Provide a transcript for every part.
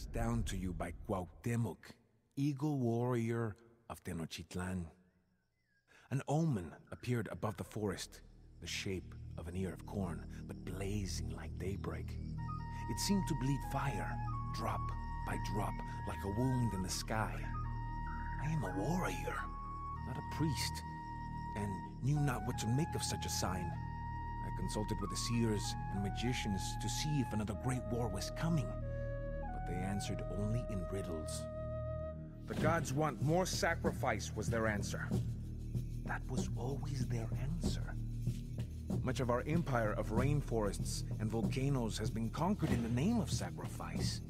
passed down to you by Cuauhtémoc, Eagle Warrior of Tenochtitlan. An omen appeared above the forest, the shape of an ear of corn, but blazing like daybreak. It seemed to bleed fire, drop by drop, like a wound in the sky. I am a warrior, not a priest, and knew not what to make of such a sign. I consulted with the seers and magicians to see if another great war was coming, but they answered only in riddles. The gods want more sacrifice, was their answer. That was always their answer. Much of our empire of rainforests and volcanoes has been conquered in the name of sacrifice.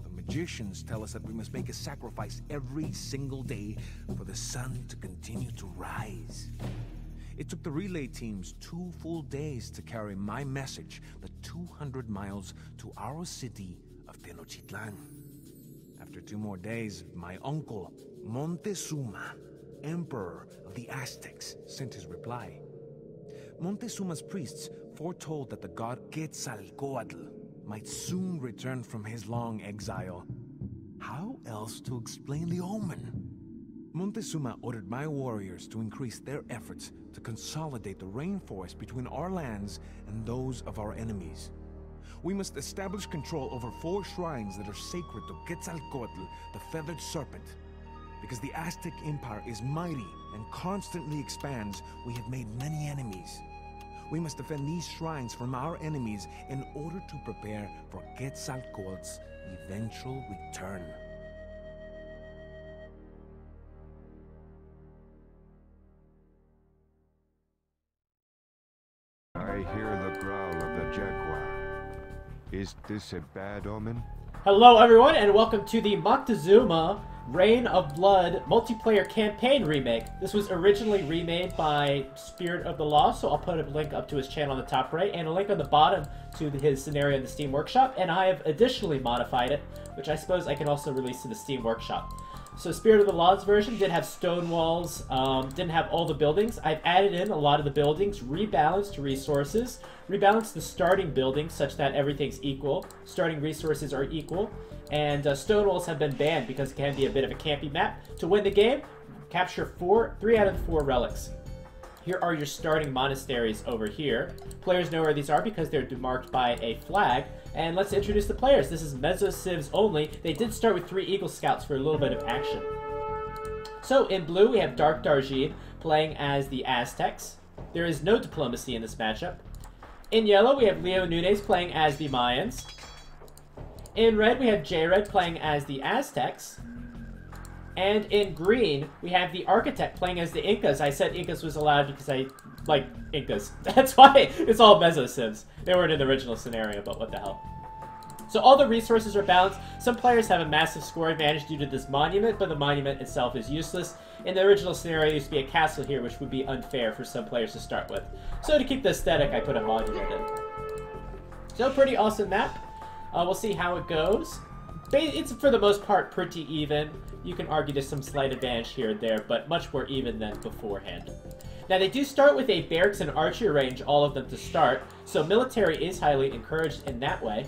The magicians tell us that we must make a sacrifice every single day for the sun to continue to rise. It took the relay teams 2 full days to carry my message, the 200 miles to our city of Tenochtitlan. After 2 more days, my uncle, Montezuma, Emperor of the Aztecs, sent his reply. Montezuma's priests foretold that the god Quetzalcoatl might soon return from his long exile. How else to explain the omen? Montezuma ordered my warriors to increase their efforts to consolidate the rainforest between our lands and those of our enemies. We must establish control over 4 shrines that are sacred to Quetzalcoatl, the feathered serpent. Because the Aztec Empire is mighty and constantly expands, we have made many enemies. We must defend these shrines from our enemies in order to prepare for Quetzalcoatl's eventual return. I hear the growl of the jaguar. Is this a bad omen? Hello everyone, and welcome to the Montezuma Reign of Blood multiplayer campaign remake. This was originally remade by Spirit of the Law, so I'll put a link up to his channel on the top right, and a link on the bottom to his scenario in the Steam Workshop, and I have additionally modified it, which I suppose I can also release in the Steam Workshop. So Spirit of the Law's version did have stone walls, didn't have all the buildings. I've added in a lot of the buildings, rebalanced resources, rebalanced the starting buildings such that everything's equal, starting resources are equal, and stone walls have been banned because it can be a bit of a campy map. To win the game, capture 3 out of the 4 relics. Here are your starting monasteries over here. Players know where these are because they're demarked by a flag. And let's introduce the players. This is Meso Civs only. They did start with 3 Eagle Scouts for a little bit of action. So in blue, we have Dark Darjin playing as the Aztecs. There is no diplomacy in this matchup. In yellow, we have Leo Nunes playing as the Mayans. In red, we have J-Red playing as the Aztecs. And in green, we have the Architect playing as the Incas. I said Incas was allowed because I like Incas. That's why it's all Meso Civs. They weren't in the original scenario, but what the hell. So all the resources are balanced. Some players have a massive score advantage due to this monument, but the monument itself is useless. In the original scenario, there used to be a castle here, which would be unfair for some players to start with. So to keep the aesthetic, I put a monument in. So pretty awesome map. We'll see how it goes. It's, for the most part, pretty even. You can argue there's some slight advantage here and there, but much more even than beforehand. Now, they do start with a barracks and archery range, all of them to start, so military is highly encouraged in that way.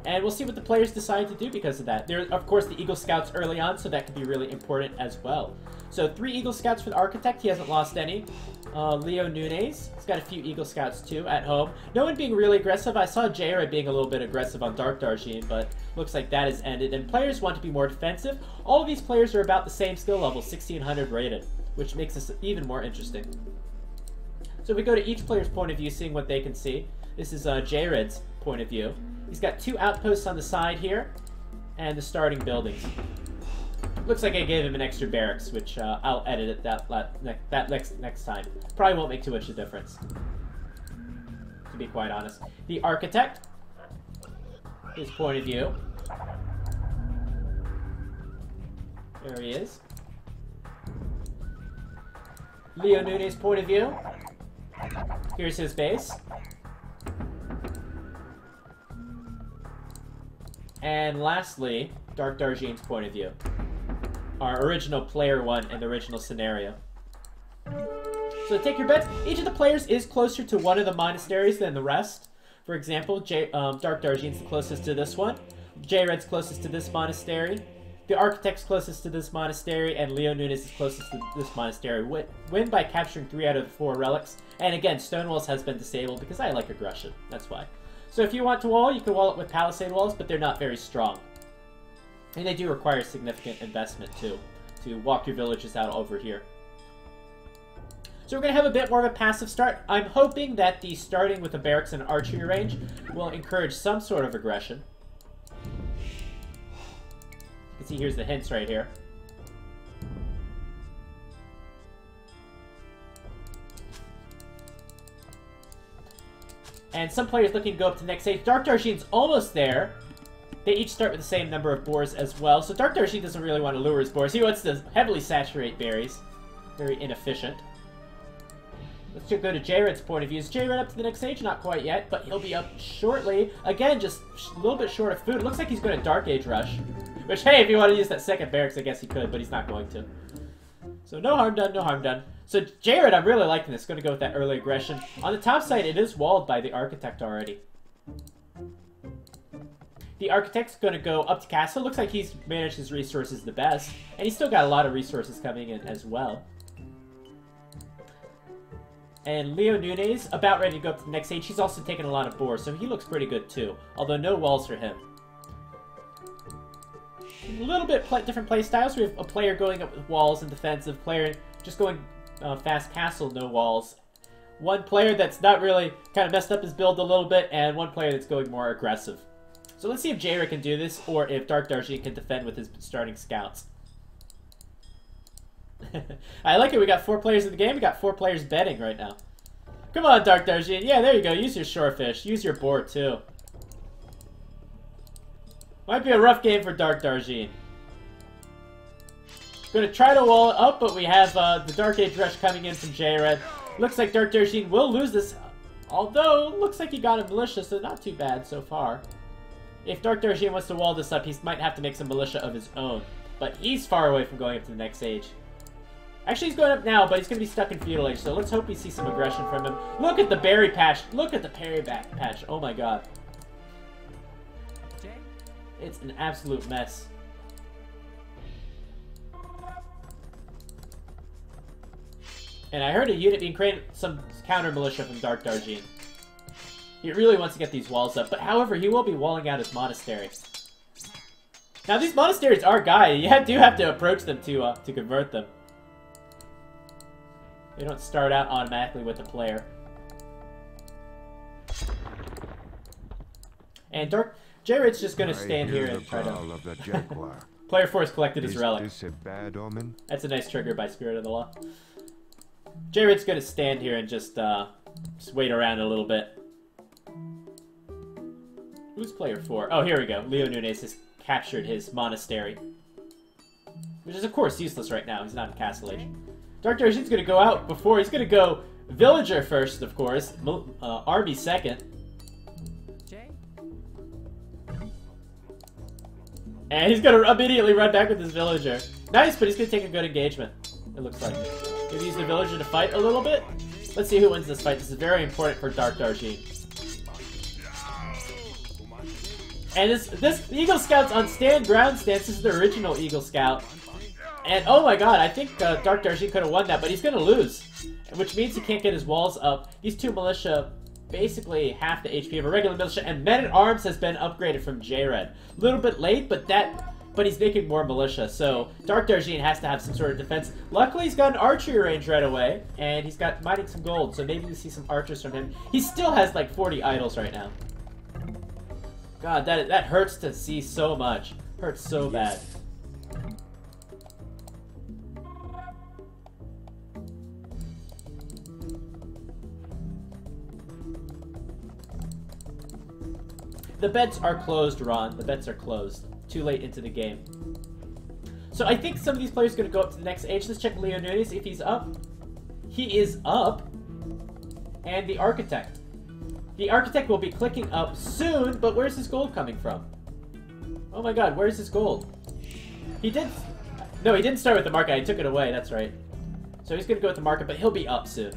And we'll see what the players decide to do because of that. There are, of course, the Eagle Scouts early on, so that could be really important as well. So 3 Eagle Scouts for the Architect. He hasn't lost any. Leo Nunes. He's got a few Eagle Scouts, too, at home. No one being really aggressive. I saw J-Red being a little bit aggressive on Dark Darjin, but looks like that has ended. And players want to be more defensive. All of these players are about the same skill level, 1600 rated, which makes this even more interesting. So we go to each player's point of view, seeing what they can see. This is J-Red's point of view. He's got 2 outposts on the side here, and the starting buildings. Looks like I gave him an extra barracks, which I'll edit it that next time. Probably won't make too much of a difference, to be quite honest. The Architect, his point of view. There he is. Leo Nunes' point of view. Here's his base. And lastly, Dark Darjin's point of view. Our original player 1 in the original scenario. So take your bets. Each of the players is closer to one of the monasteries than the rest. For example, Dark Darjean's the closest to this one. J-Red's closest to this monastery. The Architect's closest to this monastery, and Leo Nunes is closest to this monastery. Win by capturing 3 out of the 4 relics. And again, Stone Walls has been disabled because I like aggression. That's why. So if you want to wall, you can wall it with Palisade Walls, but they're not very strong. And they do require significant investment, too, to walk your villages out over here. So we're going to have a bit more of a passive start. I'm hoping that the starting with the barracks and archery range will encourage some sort of aggression. You can see here's the hints right here. And some players looking to go up to the next stage. Dark Darjean's almost there. They each start with the same number of boars as well. So Dark Darjean doesn't really want to lure his boars. He wants to heavily saturate berries. Very inefficient. Let's go to J-Red's point of view. Is J-Red up to the next stage? Not quite yet, but he'll be up shortly. Again, just a little bit short of food. It looks like he's going to Dark Age Rush. Which, hey, if you want to use that second barracks, I guess he could, but he's not going to. So no harm done, no harm done. So J-Red, I'm really liking this. Going to go with that early aggression. On the top side, it is walled by the Architect already. The Architect's going to go up to Castle. Looks like he's managed his resources the best. And he's still got a lot of resources coming in as well. And Leo Nunes, about ready to go up to the next stage. He's also taken a lot of boars, so he looks pretty good too. Although no walls for him. A little bit different play styles. We have a player going up with walls and defensive, player just going fast castle, no walls. One player that's not really kind of messed up his build a little bit, and one player that's going more aggressive. So let's see if J-Red can do this, or if Dark Darjean can defend with his starting scouts. I like it. We got 4 players in the game. We got 4 players betting right now. Come on, Dark Darjean. Yeah, there you go. Use your shorefish. Use your boar, too. Might be a rough game for Dark Darjean. Going to try to wall it up, but we have the Dark Age Rush coming in from J-Red. Looks like Dark Darjean will lose this, although looks like he got a militia, so not too bad so far. If Dark Darjean wants to wall this up, he might have to make some militia of his own. But he's far away from going up to the next stage. Actually, he's going up now, but he's going to be stuck in Feudal Age, so let's hope we see some aggression from him. Look at the berry patch. Look at the berry patch. Oh my god. It's an absolute mess. And I heard a unit being created, some counter militia from Dark Darjean. He really wants to get these walls up, but however, he will be walling out his monastery. Now, these monasteries are guided. You do have to approach them to convert them. They don't start out automatically with the player. And Jared's just going to stand here and try to... Player 4 has collected his relic. Is this a bad omen? That's a nice trigger by Spirit of the Law. Jared's going to stand here and just wait around a little bit. Who's player 4? Oh, here we go. Leo Nunes has captured his monastery. Which is, of course, useless right now. He's not in Castle Age. Dark Darjean's going to go out before. He's going to go Villager first, of course. Army second. And he's going to immediately run back with his Villager. Nice, but he's going to take a good engagement, it looks like. Maybe use the Villager to fight a little bit. Let's see who wins this fight. This is very important for Dark Darjean. And this Eagle Scout's on ground stance. This is the original Eagle Scout. And oh my god, I think Dark Darjean could have won that, but he's going to lose. Which means he can't get his walls up. These 2 militia, basically half the HP of a regular militia, and Men-at-Arms has been upgraded from J-Red. A little bit late, but he's making more militia, so Dark Darjean has to have some sort of defense. Luckily, he's got an archery range right away, and he's got mining some gold, so maybe we see some archers from him. He still has like 40 idols right now. God, that hurts to see so much. Hurts so bad. The bets are closed, Ron. The bets are closed. Too late into the game. So I think some of these players are going to go up to the next age. Let's check Leo Nunes if he's up. He is up. And the Architect. The Architect will be clicking up soon, but where's his gold coming from? Oh my god, where's his gold? He didn't start with the market. I took it away, that's right. So he's going to go with the market, but he'll be up soon.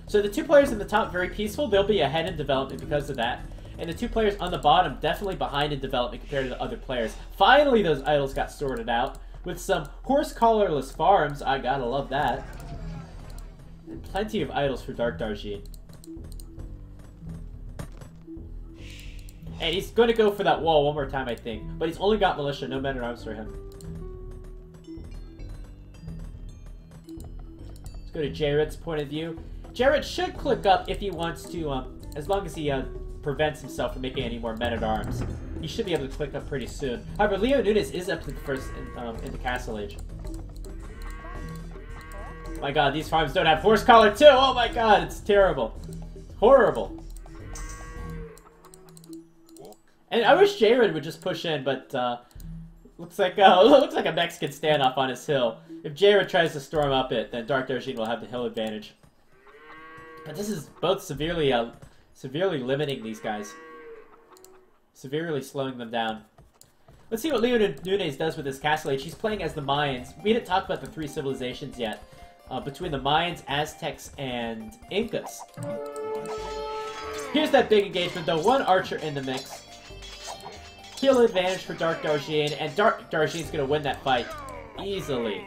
So the 2 players in the top, very peaceful. They'll be ahead in development because of that. And the two players on the bottom definitely behind in development compared to the other players. Finally, those idols got sorted out with some horse collarless farms. I gotta love that. And plenty of idols for Dark Darjeet. And he's going to go for that wall one more time, I think. But he's only got militia, no men-at-arms for him. Let's go to Jared's point of view. Jared should click up if he wants to, as long as he prevents himself from making any more men-at-arms. He should be able to click up pretty soon. However, Leo Nunes is up to the first in the Castle Age. My god, these farms don't have Horse Collar too! Oh my god, it's terrible. Horrible. And I wish Jared would just push in, but looks like a Mexican standoff on his hill. If Jared tries to storm up it, then Dark Darjeet will have the hill advantage. But this is both severely limiting these guys. Severely slowing them down. Let's see what Leo Nunes does with his Castle Age. He's playing as the Mayans. We didn't talk about the three civilizations yet. Between the Mayans, Aztecs, and Incas. Here's that big engagement though. One archer in the mix. Heal advantage for Dark Darjeet, and Dark Darjeet's gonna win that fight easily.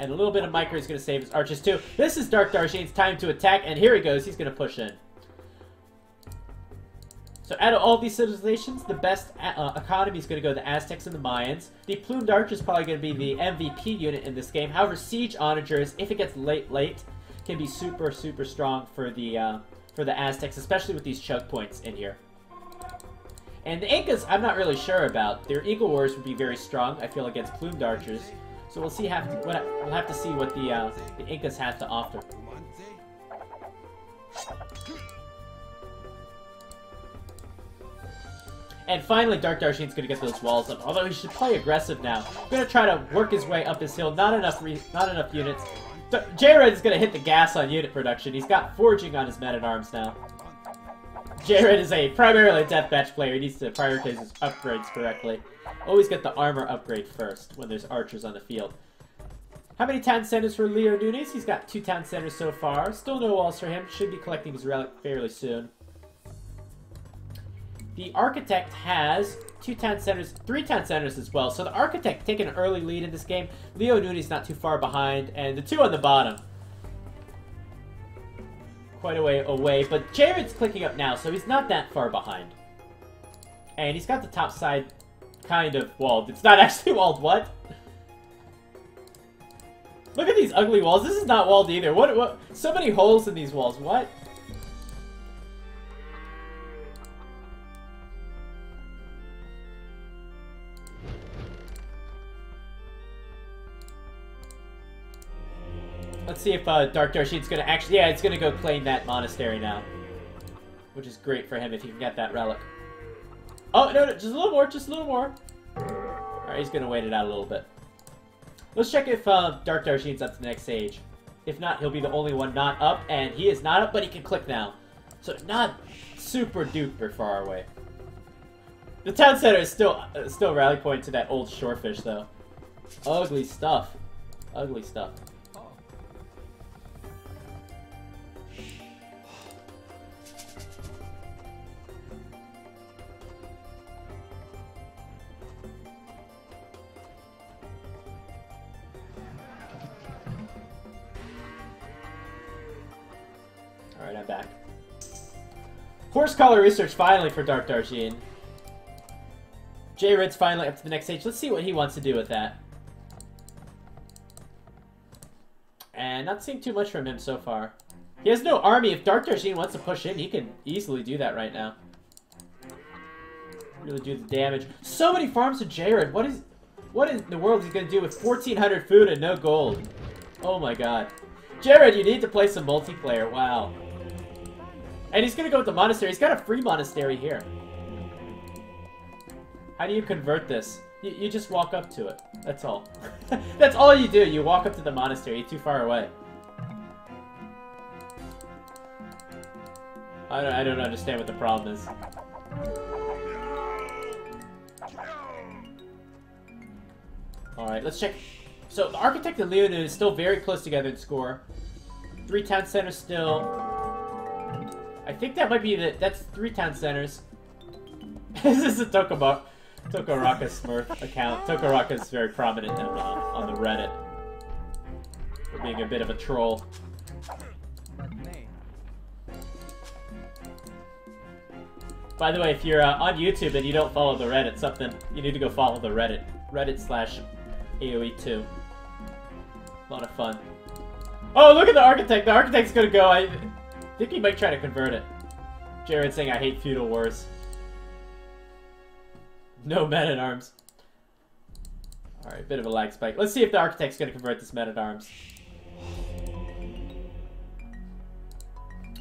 And a little bit of micro is gonna save his archers too. This is Dark Darjeet's time to attack, and here he goes. He's gonna push in. So out of all these civilizations, the best economy is going to go to the Aztecs and the Mayans. The Plumed Archer is probably going to be the MVP unit in this game. However, Siege Onagers, if it gets late, can be super strong for the Aztecs, especially with these choke points in here. And the Incas, I'm not really sure about. Their Eagle Warriors would be very strong, I feel, against Plumed Archers. So we'll see. We'll have to see what the Incas have to offer. And finally, Dark Darjeet's going to get those walls up. Although he should play aggressive now. Going to try to work his way up his hill. Not enough units. Jared's going to hit the gas on unit production. He's got forging on his men-at-arms now. Jared is primarily a deathmatch player. He needs to prioritize his upgrades correctly. Always get the armor upgrade first when there's archers on the field. How many town centers for Leo Nunes? He's got 2 town centers so far. Still no walls for him. Should be collecting his relic fairly soon. The Architect has 2 town centers, 3 town centers as well. So the Architect taking an early lead in this game. Leo Nunes not too far behind, and the 2 on the bottom. Quite a way away, but Jared's clicking up now, so he's not that far behind. And he's got the top side kind of walled. It's not actually walled, what? Look at these ugly walls. This is not walled either. What? So many holes in these walls. What? Let's see if Dark Darjeet's gonna actually... Yeah, it's gonna go claim that monastery now. Which is great for him if he can get that relic. Oh, no, just a little more, just a little more. Alright, he's gonna wait it out a little bit. Let's check if Dark Darjeet's up to the next stage. If not, he'll be the only one not up, and he is not up, but he can click now. So, not super duper far away. The town center is still rally point to that old shorefish, though. Ugly stuff. Ugly stuff. Alright, I'm back. Horse collar research finally for Dark Darjeet. J-Red's finally up to the next stage. Let's see what he wants to do with that. And not seeing too much from him so far. He has no army. If Dark Darjeet wants to push in, he can easily do that right now. Really do the damage. So many farms to J-Red. What in the world is he going to do with 1,400 food and no gold? Oh my god. J-Red, you need to play some multiplayer. Wow. And he's going to go with the monastery. He's got a free monastery here. How do you convert this? You just walk up to it. That's all. That's all you do. You walk up to the monastery. You're too far away. I don't understand what the problem is. Alright, let's check. So, the Architect and Leonin is still very close together in score. 3 town centers still. I think that might be that's 3 town centers. This is a Tokaraka Smurf account. Tokaraka is very prominent on the Reddit for being a bit of a troll. By the way, if you're on YouTube and you don't follow the Reddit, you need to go follow the Reddit. Reddit/AOE2. A lot of fun. Oh, look at the architect! The architect's gonna go. I think he might try to convert it. Jared saying, I hate feudal wars. No men-at-arms. Alright, bit of a lag spike. Let's see if the architect's gonna convert this men-at-arms.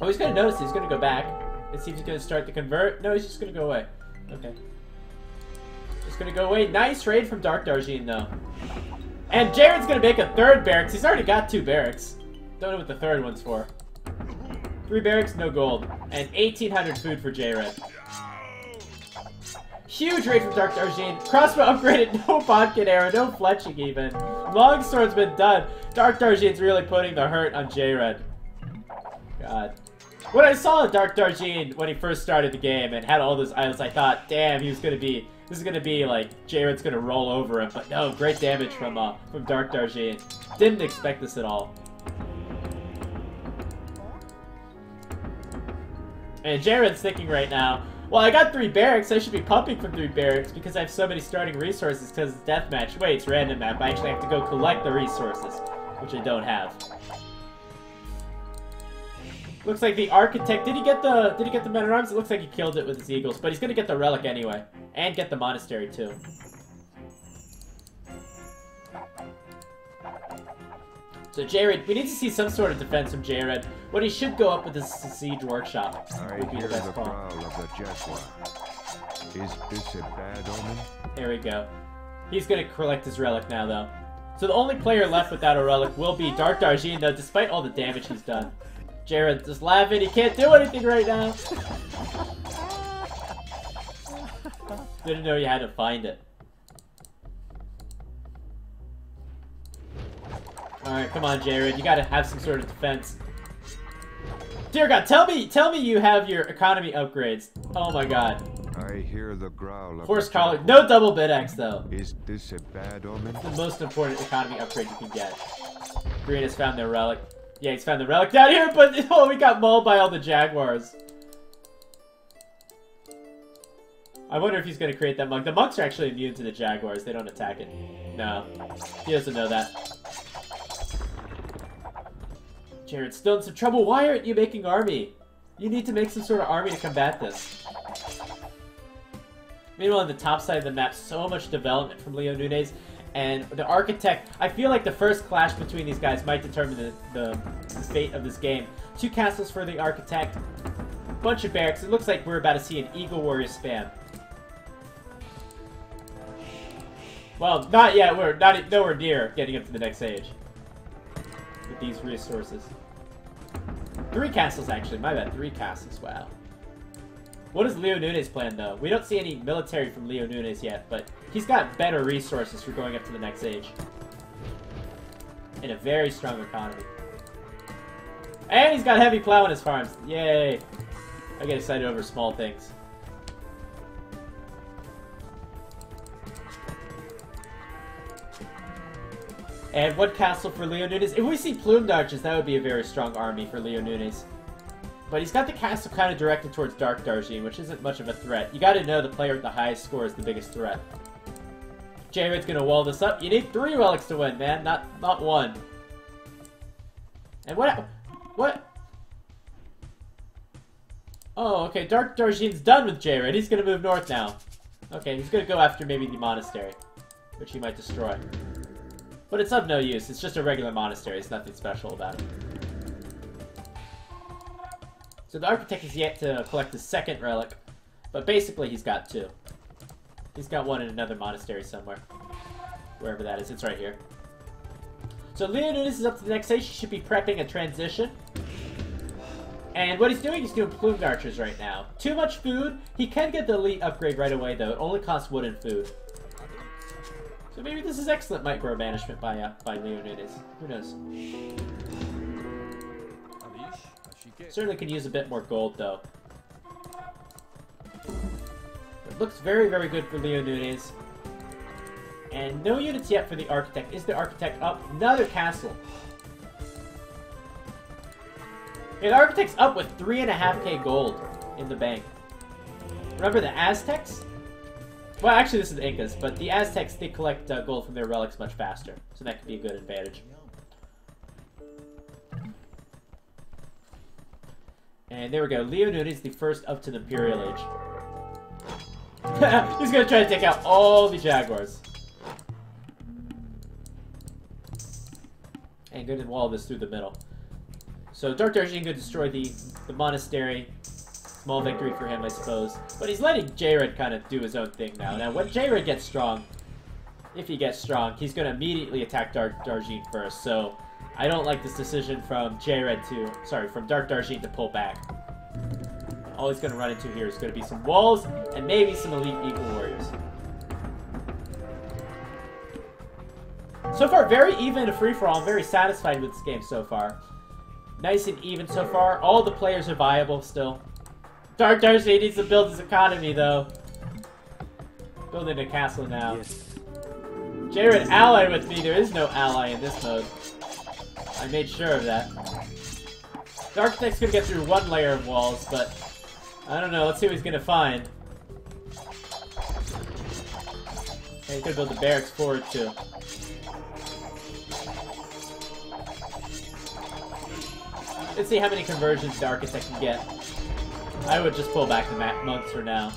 Oh, he's gonna notice it. He's gonna go back. Let's see if he's gonna start to convert. No, he's just gonna go away. Okay. Just gonna go away. Nice raid from Dark Darjean, though. And Jared's gonna make a 3rd barracks. He's already got 2 barracks. Don't know what the 3rd one's for. 3 barracks, no gold. And 1,800 food for Jared. Huge raid from Dark Darjean. Crossbow upgraded, no bodkin arrow, no fletching even. Longsword's been done. Dark Darjean's really putting the hurt on Jared. God. When I saw Dark Darjean when he first started the game and had all those items, I thought, damn, this is gonna be like, Jared's gonna roll over him. But no, great damage from Dark Darjean. Didn't expect this at all. And Jared's thinking right now, well, I got 3 barracks, I should be pumping from 3 barracks because I have so many starting resources because it's deathmatch. Wait, it's random map. I actually have to go collect the resources, which I don't have. Looks like the architect, did he get the men-at-arms? It looks like he killed it with his eagles, but he's gonna get the relic anyway. And get the monastery too. So Jared, we need to see some sort of defense from Jared. What he should go up with is the siege workshop. I hear the growl of the jaguar. Is this a bad omen? There we go. He's gonna collect his relic now, though. So the only player left without a relic will be Dark Darjean, though, despite all the damage he's done. Jared just laughing. He can't do anything right now. Didn't know you had to find it. Alright, come on, Jared. You gotta have some sort of defense. Dear God, tell me you have your economy upgrades. Oh my God. I hear the growl of Horse collar. No double bid X, though. Is this a bad omen? It's the most important economy upgrade you can get. Green has found their relic. Yeah, he's found the relic down here, but oh, we got mauled by all the jaguars. I wonder if he's gonna create that monk. The monks are actually immune to the jaguars. They don't attack it. No. He doesn't know that. Jared's still in some trouble. Why aren't you making army? You need to make some sort of army to combat this. Meanwhile, on the top side of the map, so much development from Leo Nunes. And the architect, I feel like the first clash between these guys might determine the fate of this game. 2 castles for the architect, bunch of barracks. It looks like we're about to see an Eagle Warrior spam. Well, not yet. We're nowhere near getting up to the next age with these resources. 3 castles, actually. My bad. 3 castles. Wow. What is Leo Nunes' plan, though? We don't see any military from Leo Nunes yet, but he's got better resources for going up to the next age. And a very strong economy. And he's got heavy plow in his farms. Yay! I get excited over small things. And what castle for Leo Nunes? If we see plumed archers, that would be a very strong army for Leo Nunes. But he's got the castle kind of directed towards Dark Darjean, which isn't much of a threat. You gotta know the player with the highest score is the biggest threat. Jared's gonna wall this up. You need 3 relics to win, man, not 1. And what? Oh, okay, Dark Darjean's done with Jared. He's gonna move north now. Okay, he's gonna go after maybe the monastery, which he might destroy. But it's of no use. It's just a regular monastery. There's nothing special about it. So the architect is yet to collect his 2nd relic, but basically he's got 2. He's got 1 in another monastery somewhere. Wherever that is. It's right here. So Leo Nunes is up to the next stage. He should be prepping a transition. And what he's doing plumed archers right now. Too much food. He can get the elite upgrade right away, though. It only costs wood and food. So maybe this is excellent micromanagement by Leo Nunes. Who knows? Certainly could use a bit more gold, though. It looks very, very good for Leo Nunes. And no units yet for the Architect. Is the Architect up? Another castle. Yeah, the Architect's up with 3.5k gold in the bank. Remember the Aztecs? Well, actually this is the Incas, but the Aztecs, they collect gold from their relics much faster. So that could be a good advantage. And there we go. Leo Nunes, the first up to the Imperial Age. He's gonna try to take out all the Jaguars. And going to wall this through the middle. So Dark Darjeeling could destroy the monastery. Small victory for him, I suppose. But he's letting Jared kind of do his own thing now. Now, when Jared gets strong, if he gets strong, he's going to immediately attack Dark Darjeeling first. So I don't like this decision from from Dark Darjeeling to pull back. All he's going to run into here is going to be some walls and maybe some elite Eagle Warriors. So far, very even to free-for-all. I'm very satisfied with this game so far. Nice and even so far. All the players are viable still. Dark Darjeeling needs to build his economy, though. Building a castle now. Yes. Jared, ally with me. There is no ally in this mode. I made sure of that. The Architect's gonna get through one layer of walls, but I don't know. Let's see what he's gonna find. Okay, he's gonna build the barracks forward, too. Let's see how many conversions the Architect can get. I would just pull back the monks for now.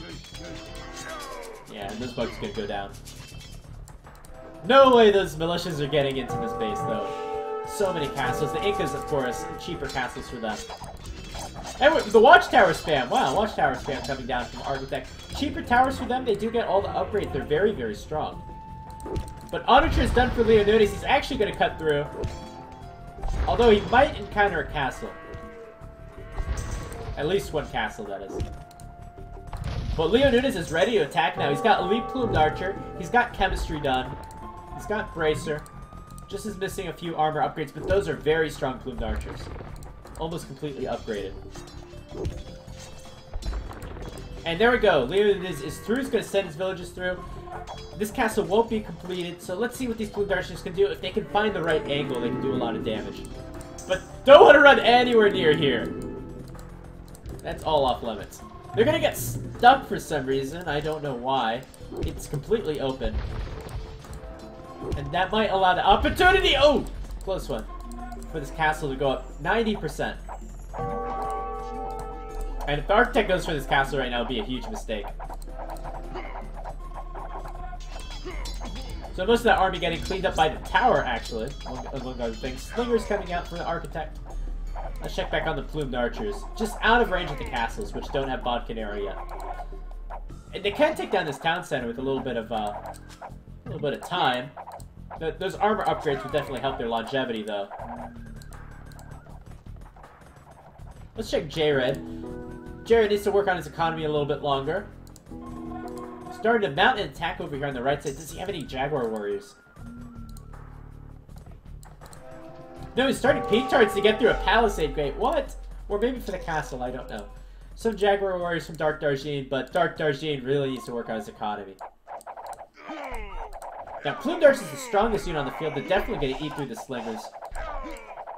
Yeah, and those bugs are gonna go down. No way those militias are getting into this base, though. So many castles. The Incas, of course, cheaper castles for them. And the Watchtower spam. Wow, Watchtower spam coming down from Architect. Cheaper towers for them. They do get all the upgrades. They're very, very strong. But Onager is done for Leo Nunes. He's actually gonna cut through. Although he might encounter a castle. At least one castle, that is. But Leo Nunes is ready to attack now. He's got Elite Plumed Archer. He's got Chemistry done. He's got Bracer. Just is missing a few armor upgrades, but those are very strong Plumed Archers. Almost completely upgraded. And there we go. Leo Nunes is through. He's going to send his villages through. This castle won't be completed, so let's see what these Plumed Archers can do. If they can find the right angle, they can do a lot of damage. But don't want to run anywhere near here. That's all off limits. They're gonna get stuck for some reason. I don't know why. It's completely open. And that might allow the opportunity, oh, close one, for this castle to go up 90%. And if the Architect goes for this castle right now, it would be a huge mistake. So most of that army getting cleaned up by the tower, actually, among other things. Slingers coming out from the Architect. Let's check back on the Plumed Archers. Just out of range of the castles, which don't have Bodkin area yet. And they can take down this town center with a little bit of time. Those armor upgrades would definitely help their longevity, though. Let's check Jared. Jared needs to work on his economy a little bit longer. Starting to mount an attack over here on the right side. Does he have any Jaguar warriors? No, he's starting peak charts to get through a palisade gate. What? Or maybe for the castle, I don't know. Some Jaguar warriors from Dark Darjeeling, but Dark Darjeeling really needs to work on his economy. Now, Plumed Archers is the strongest unit on the field. They're definitely going to eat through the Slingers.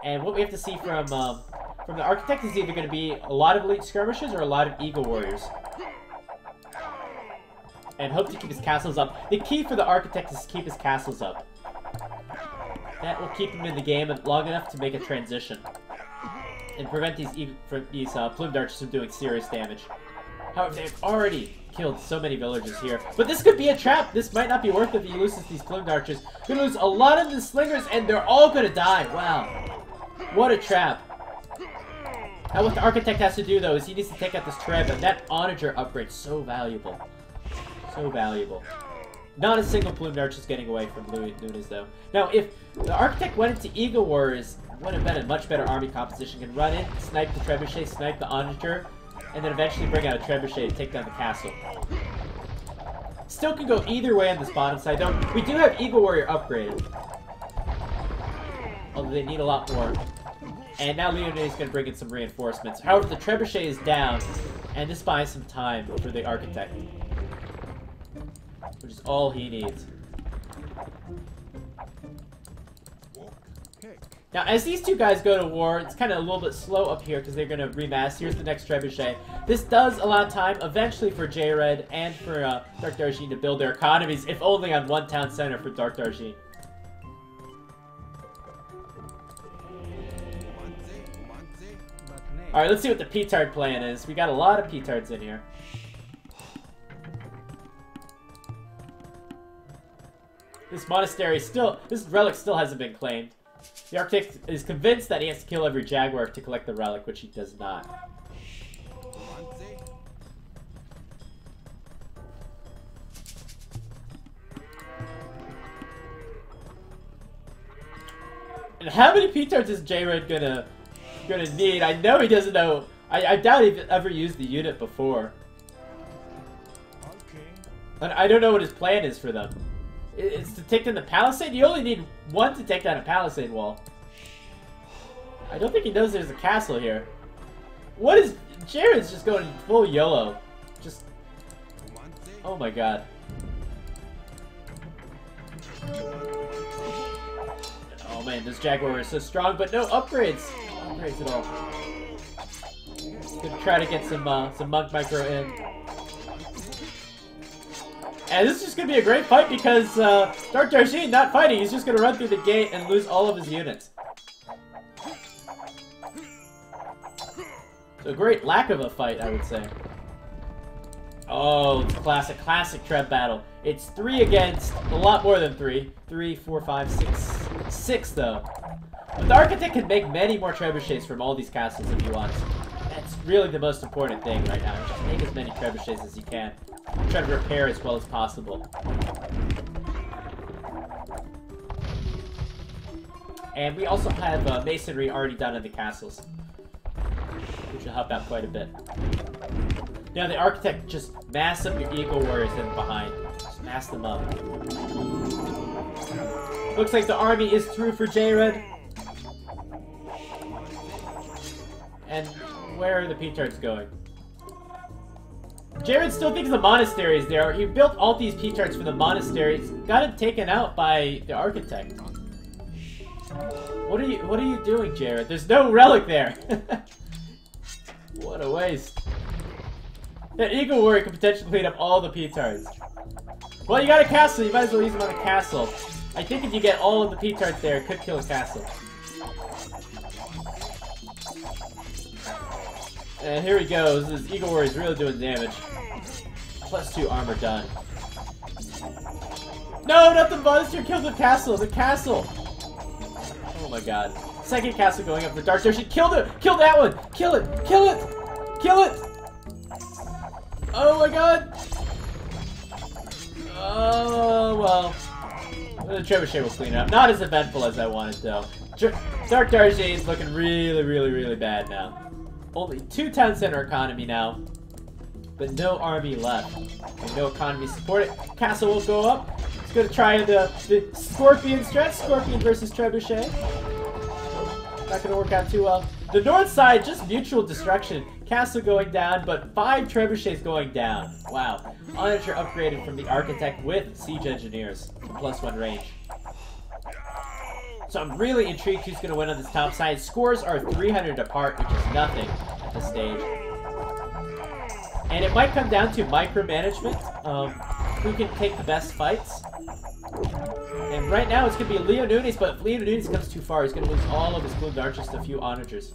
And what we have to see from the Architect is either going to be a lot of Elite Skirmishers or a lot of Eagle Warriors. And hope to keep his castles up. The key for the Architect is to keep his castles up. That will keep him in the game long enough to make a transition. And prevent these Plumed Archers from doing serious damage. However, they've already killed so many villagers here. But this could be a trap. This might not be worth it if he loses these Plumed Archers. Gonna lose a lot of the Slingers, and they're all gonna die. Wow. What a trap. Now what the Architect has to do, though, is he needs to take out this Treb, and that Onager upgrade's so valuable. So valuable. Not a single Plumed Archer is getting away from Nunes, though. Now, if the Architect went into Eagle Warriors, would have been a much better army composition. Can run in, snipe the Trebuchet, snipe the Onager, and then eventually bring out a Trebuchet to take down the castle. Still can go either way on this bottom side, though. We do have Eagle Warrior upgraded. Although they need a lot more. And now Leonid's going to bring in some reinforcements. However, the Trebuchet is down, and this buys some time for the Architect. Which is all he needs. Now, as these two guys go to war, it's kind of a little bit slow up here because they're going to remass. Here's the next Trebuchet. This does allow time eventually for J-Red and for Dark Darjean to build their economies, if only on one town center for Dark Darjean. Alright, let's see what the P-Tard plan is. We got a lot of P-Tards in here. This monastery still... This relic still hasn't been claimed. The Architect is convinced that he has to kill every Jaguar to collect the relic, which he does not. And how many P-Tards is J-Red gonna need? I know he doesn't know. I doubt he's ever used the unit before. And I don't know what his plan is for them. It's to take down the palisade? You only need one to take down a palisade wall. I don't think he knows there's a castle here. What is... Jared's just going full YOLO. Just... Oh my god. Oh man, this Jaguar is so strong, but no upgrades. No upgrades at all. Gonna try to get some Monk Micro in. And this is just gonna be a great fight because Dark Darjean not fighting. He's just gonna run through the gate and lose all of his units. So a great lack of a fight, I would say. Oh, it's classic Treb battle. It's 3 against a lot more than 3. 3, 4, 5, 6. 6 though. But the Architect can make many more trebuchets from all these castles if he wants. That's really the most important thing right now. Just make as many trebuchets as you can. Try to repair as well as possible. And we also have masonry already done in the castles, which will help out quite a bit. Now the Architect, just mass up your Eagle Warriors in behind. Just mass them up. Looks like the army is through for J-Red. And where are the P-Tards going? J-Red still thinks the monastery is there. He built all these P-Tards for the monasteries. Got it taken out by the Architect. What are you doing, J-Red? There's no relic there. What a waste. That Eagle Warrior could potentially clean up all the P-Tards. Well, you got a castle. You might as well use them on a castle. I think if you get all of the P-Tards there, it could kill a castle. And here he goes. This Eagle Warrior is really doing damage. +2 armor done. No, not the monster! Kill the castle! The castle! Oh my god. Second castle going up for Dark Darjean. Kill it! Kill that one! Kill it! Kill it! Kill it! Oh my god! Oh, well. The trebuchet will clean it up. Not as eventful as I wanted, though. Dark Darjean is looking really bad now. Only 2 town center economy now, but no army left. And no economy support it. Castle will go up. It's going to try the Scorpion stretch. Scorpion versus Trebuchet. Not going to work out too well. The north side, just mutual destruction. Castle going down, but 5 trebuchets going down. Wow. Onager upgraded from the Architect with Siege Engineers to +1 range. So I'm really intrigued who's going to win on this top side. Scores are 300 apart, which is nothing at this stage. And it might come down to micromanagement. Who can take the best fights. And right now it's going to be Leo Nunes, but if Leo Nunes comes too far, he's going to lose all of his Blue Archers to a few Onagers.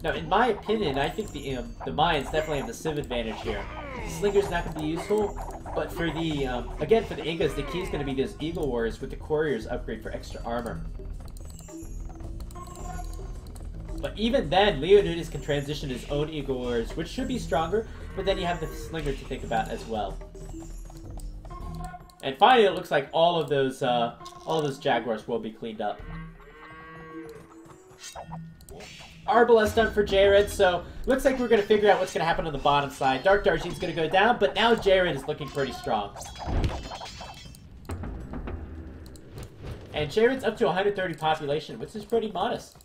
Now, in my opinion, I think the Mayans definitely have the Civ advantage here. Slinger's not going to be useful, but for the, again, for the Incas, the key is going to be those Eagle Warriors with the Couriers upgrade for extra armor. But even then, Leo Nunes can transition his own Eagle Warriors, which should be stronger, but then you have the Slinger to think about as well. And finally, it looks like all of those Jaguars will be cleaned up. Arbalest done for J-Red, so looks like we're going to figure out what's going to happen on the bottom side. Dark Darjean's going to go down, but now J-Red is looking pretty strong. And J-Red's up to 130 population, which is pretty modest.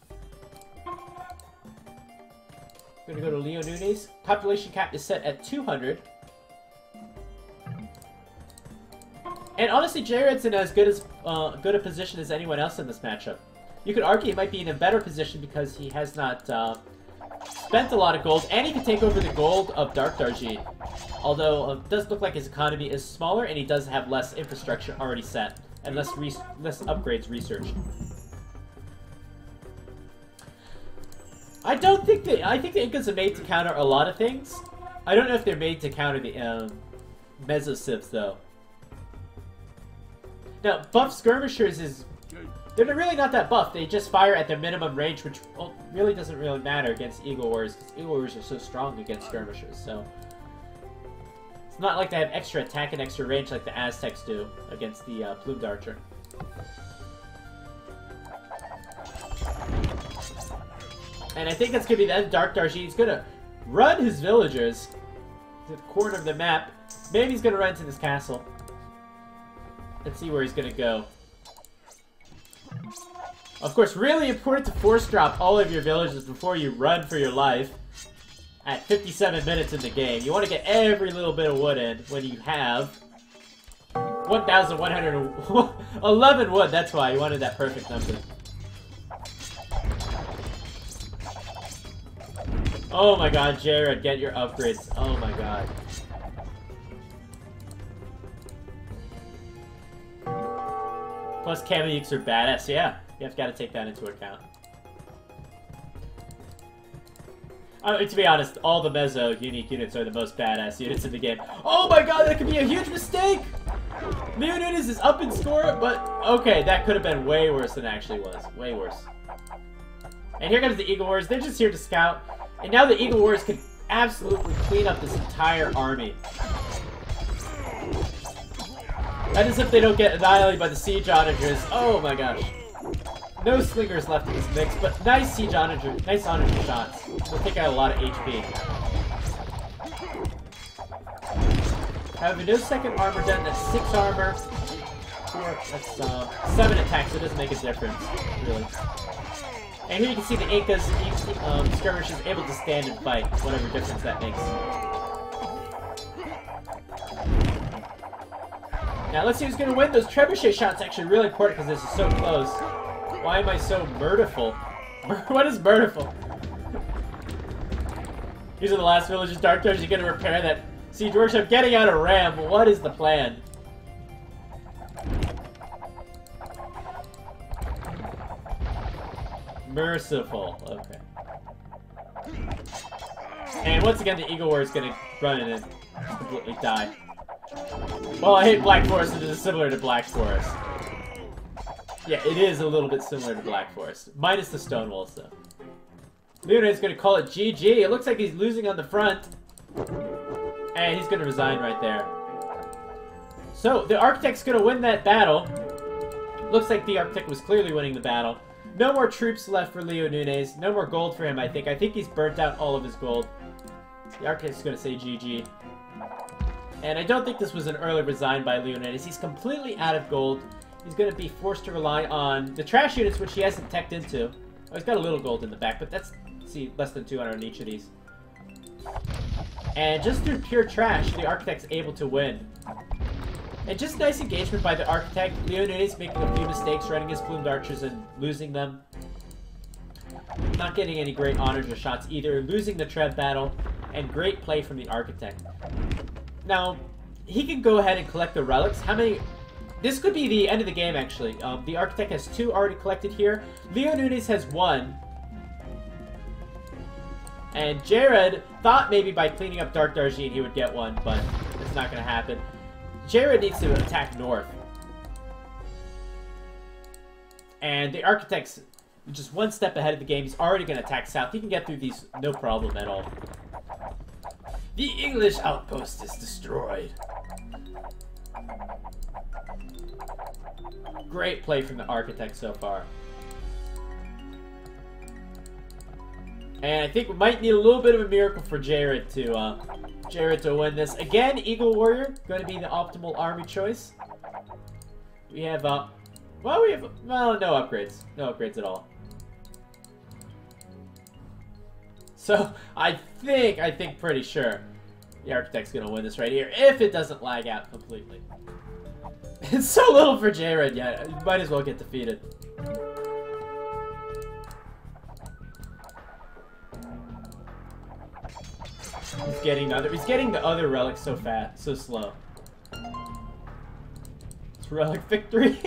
Gonna go to Leo Nunes. Population cap is set at 200. And honestly, Jared's in as good a position as anyone else in this matchup. You could argue he might be in a better position because he has not spent a lot of gold, and he can take over the gold of Dark Darjeet. Although it does look like his economy is smaller, and he does have less infrastructure already set and less upgrades researched. I think the Incas are made to counter a lot of things. I don't know if they're made to counter the Mesosivs though. Now, buff skirmishers they're really not that buff. They just fire at their minimum range, which really doesn't really matter against Eagle Warriors, because Eagle Warriors are so strong against skirmishers, so... It's not like they have extra attack and extra range like the Aztecs do against the Plumed Archer. And I think that's going to be the end of Dark Darjeet. He's going to run his villagers to the corner of the map. Maybe he's going to run to this castle. Let's see where he's going to go. Of course, really important to force drop all of your villagers before you run for your life at 57 minutes in the game. You want to get every little bit of wood in when you have 1,111 wood. That's why you wanted that perfect number. Oh my god, Jared, get your upgrades. Oh my god. Plus, Kameyuks are badass. Yeah, you've got to take that into account. To be honest, all the Meso unique units are the most badass units in the game. Oh my god, that could be a huge mistake! Leo Nunes is up in score, but okay, that could have been way worse than it actually was. Way worse. And here comes the Eagle Warriors. They're just here to scout. And now the Eagle Warriors can absolutely clean up this entire army. That is if they don't get annihilated by the siege onagers. Oh my gosh. No slingers left in this mix, but nice siege onager, nice onager shots. They'll take out a lot of HP. However, no second armor done. That's 6 armor. That's 7 attacks, so it doesn't make a difference, really. And here you can see the Incas, skirmish is able to stand and fight, whatever difference that makes. Now let's see who's going to win. Those trebuchet shots are actually really important because this is so close. Why am I so murderful? What is murderful? These are the last villages. Dark Darjeet, you're going to repair that siege workshop. Getting out of Ram. What is the plan? Merciful. Okay. And once again, the Eagle War is going to run in and completely die. Well, I hate Black Forest. It is similar to Black Forest. Yeah, it is a little bit similar to Black Forest. Minus the stone walls, though. Luna is going to call it GG. It looks like he's losing on the front. And he's going to resign right there. So, the Architect's going to win that battle. Looks like the Architect was clearly winning the battle. No more troops left for Leo Nunes. No more gold for him, I think. I think he's burnt out all of his gold. The Architect's going to say GG. And I don't think this was an early resign by Leo Nunes. He's completely out of gold. He's going to be forced to rely on the trash units, which he hasn't teched into. Oh, he's got a little gold in the back, but that's, see, less than 200 on each of these. And just through pure trash, the Architect's able to win. And just nice engagement by the Architect. Leo Nunes making a few mistakes, running his Plumed Archers and losing them. Not getting any great honors or shots either. Losing the Treb battle. And great play from the Architect. Now, he can go ahead and collect the relics. How many... This could be the end of the game, actually. The Architect has 2 already collected here. Leo Nunes has 1. And Jared thought maybe by cleaning up Dark Darjeet he would get 1, but it's not going to happen. Jared needs to attack north. And the Architect's just 1 step ahead of the game. He's already going to attack south. He can get through these no problem at all. The English outpost is destroyed. Great play from the Architect so far. And I think we might need a little bit of a miracle for Jared to win this. Again, Eagle Warrior, going to be the optimal army choice. We have, well, no upgrades. No upgrades at all. So I think pretty sure the Architect's gonna win this right here if it doesn't lag out completely. It's so little for Jared yet. Yeah, might as well get defeated. He's getting the other relic so fast, so slow. It's relic victory.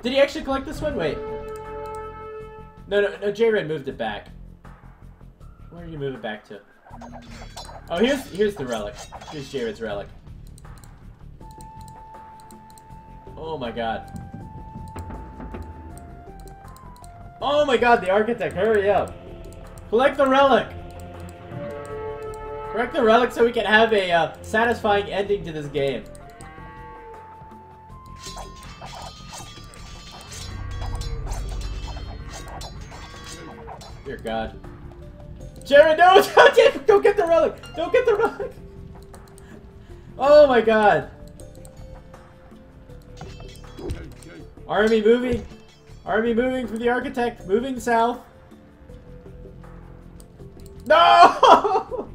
Did he actually collect this one? Wait. No, J-Red moved it back. Where did you move it back to? Oh, here's the relic. Here's J-Red's relic. Oh my god. Oh my god, the Architect, hurry up. Collect the relic! Collect the relic so we can have a satisfying ending to this game. Dear God. Jared, no! Don't get the relic! Don't get the relic! Oh my god. Army moving! Army moving for the Architect! Moving south! No!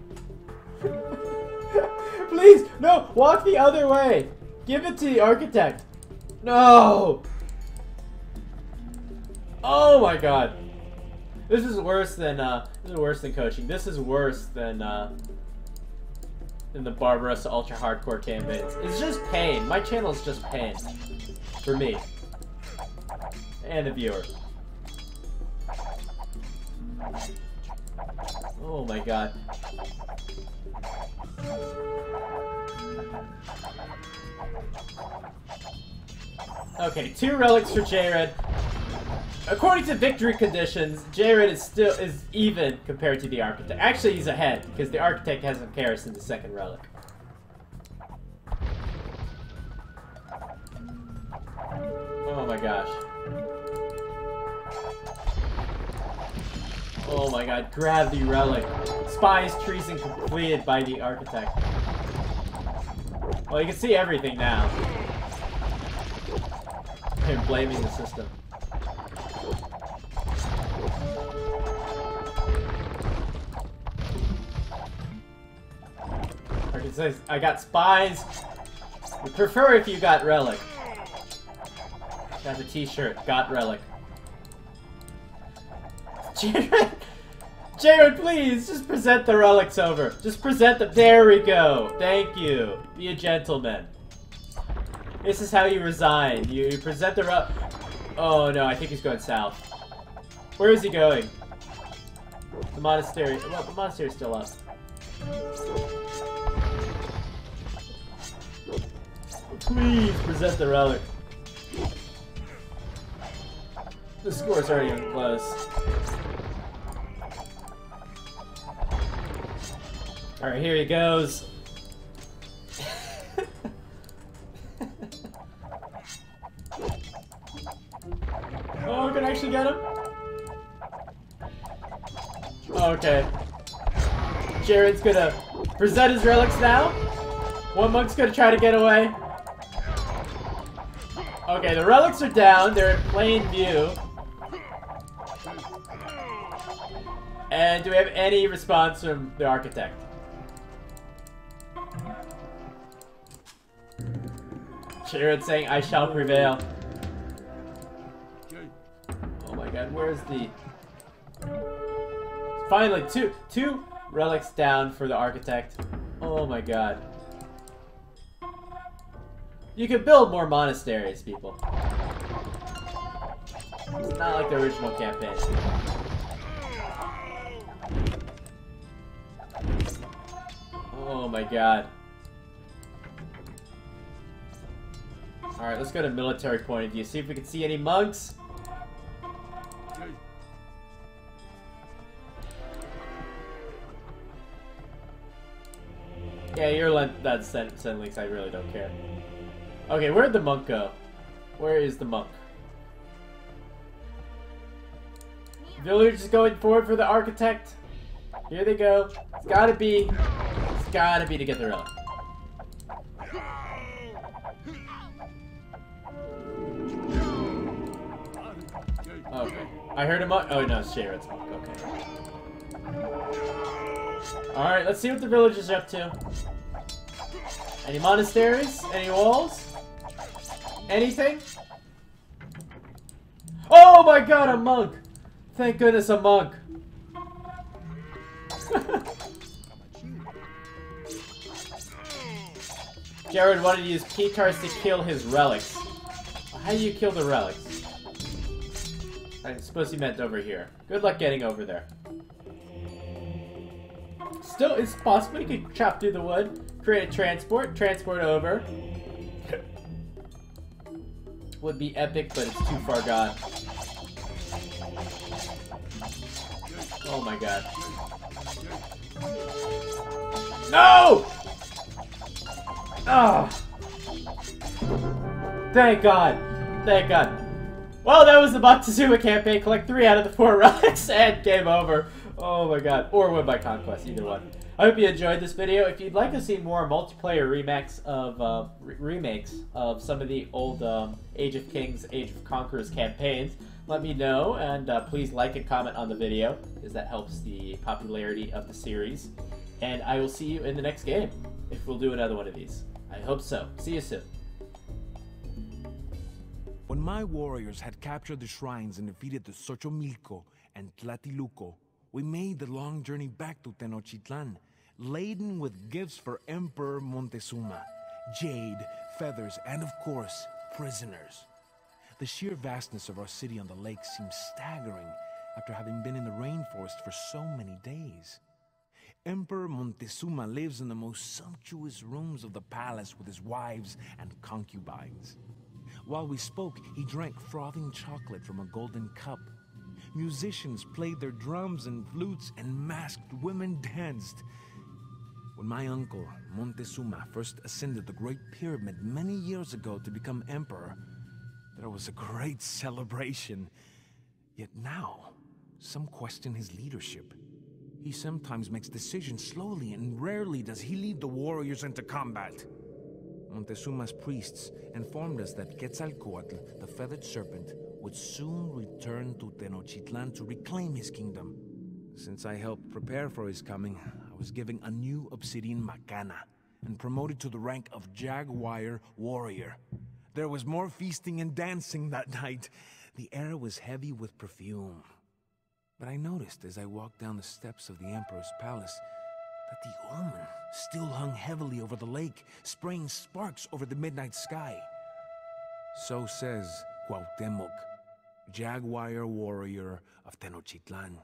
Please! No! Walk the other way! Give it to the Architect! No! Oh my god. This is worse than coaching. This is worse than the Barbarossa Ultra Hardcore campaigns. It's just pain. My channel is just pain. For me. And the viewer. Oh my god. Okay, 2 relics for Jared. According to victory conditions, Jared is even compared to the Architect. Actually, he's ahead because the Architect hasn't Karis in the second relic. Oh my gosh. Oh my god, grab the relic. Spy's treason completed by the Architect. Well, you can see everything now. Him blaming the system. Architect says, I got spies. We prefer if you got relic. Got the t-shirt, got relic. Jared, please, just present the relics over. Just present them. There we go. Thank you. Be a gentleman. This is how you resign. You present the relic. Oh no, I think he's going south. Where is he going? The monastery. Well, the monastery's still up. Please present the relic. The score's already close. Alright, here he goes. Oh, we can actually get him? Okay. Jared's gonna present his relics now. One monk's gonna try to get away. Okay, the relics are down. They're in plain view. And do we have any response from the Architect? Jared saying, I shall prevail. Oh my god, where's the... Finally, two relics down for the Architect. Oh my god. You can build more monasteries, people. It's not like the original campaign. Oh my god. Alright, let's go to military point of view. See if we can see any monks. Yeah, you're that send links. I really don't care. Okay, where'd the monk go? Where is the monk? Villagers going forward for the Architect. Here they go. It's gotta be to get the relic. Okay. I heard him. Oh no, it's Jared's monk. Okay. Alright, let's see what the villagers are up to. Any monasteries? Any walls? Anything? Oh my god, a monk! Thank goodness, a monk. Jared wanted to use keycards to kill his relics. How do you kill the relics? I suppose he meant over here. Good luck getting over there. Still, it's possible you could chop through the wood, create a transport over. Would be epic, but it's too far gone. Oh my god. No! Oh! Thank God. Thank God. Well, that was the Montezuma campaign. Collect 3 out of the 4 relics and game over. Oh my god. Or win by conquest, either one. I hope you enjoyed this video. If you'd like to see more multiplayer remakes of some of the old Age of Kings, Age of Conquerors campaigns, let me know, and please like and comment on the video, because that helps the popularity of the series. And I will see you in the next game, if we'll do another one of these. I hope so. See you soon. When my warriors had captured the shrines and defeated the Xochomilco and Tlatiluco, we made the long journey back to Tenochtitlan, laden with gifts for Emperor Montezuma, jade, feathers, and of course, prisoners. The sheer vastness of our city on the lake seems staggering after having been in the rainforest for so many days. Emperor Montezuma lives in the most sumptuous rooms of the palace with his wives and concubines. While we spoke, he drank frothing chocolate from a golden cup. Musicians played their drums and flutes, and masked women danced. When my uncle, Montezuma, first ascended the Great Pyramid many years ago to become emperor, there was a great celebration. Yet now, some question his leadership. He sometimes makes decisions slowly, and rarely does he lead the warriors into combat. Montezuma's priests informed us that Quetzalcoatl, the feathered serpent, would soon return to Tenochtitlan to reclaim his kingdom. Since I helped prepare for his coming, I was given a new obsidian macana and promoted to the rank of Jaguar warrior. There was more feasting and dancing that night. The air was heavy with perfume. But I noticed as I walked down the steps of the Emperor's palace that the omen still hung heavily over the lake, spraying sparks over the midnight sky. So says Cuauhtémoc, Jaguar warrior of Tenochtitlan.